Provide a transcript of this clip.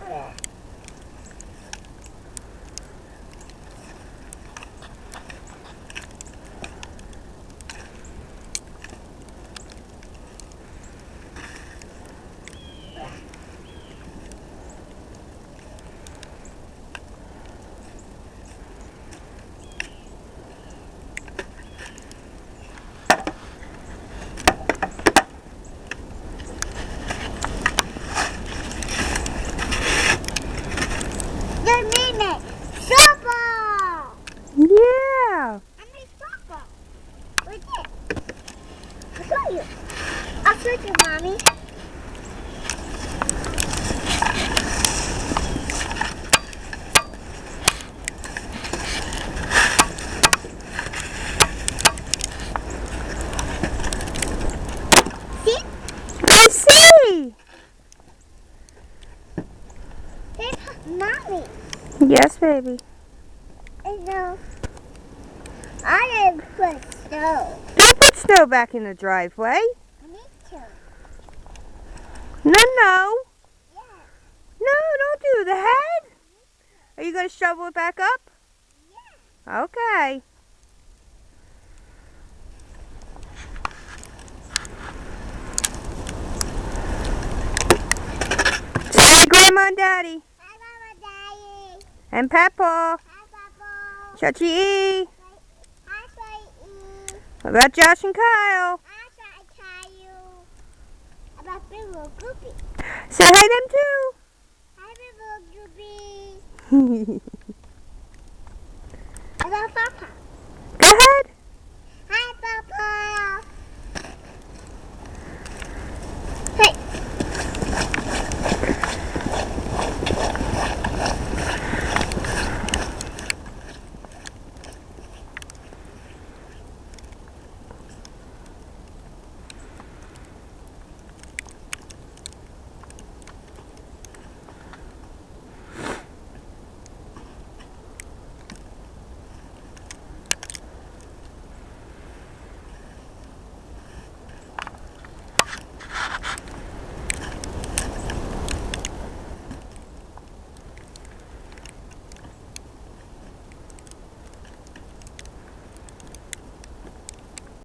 water. Yeah. I'll show you, Mommy. See? I see. There's Mommy. Yes, baby. I didn't put snow. Don't put snow back in the driveway. I need to. No, no. Yeah. No, don't do that. Are you going to shovel it back up? Yeah. Okay. Say Grandma and Daddy. Hi, Mama, Daddy. And Papa. Hi, Papa. Chachi. Hi, Sweetie. What about Josh and Kyle? I tell you about Big Little Goopy. Say hi to them too. Hi, Big Little Goopy. About Papa. Go ahead.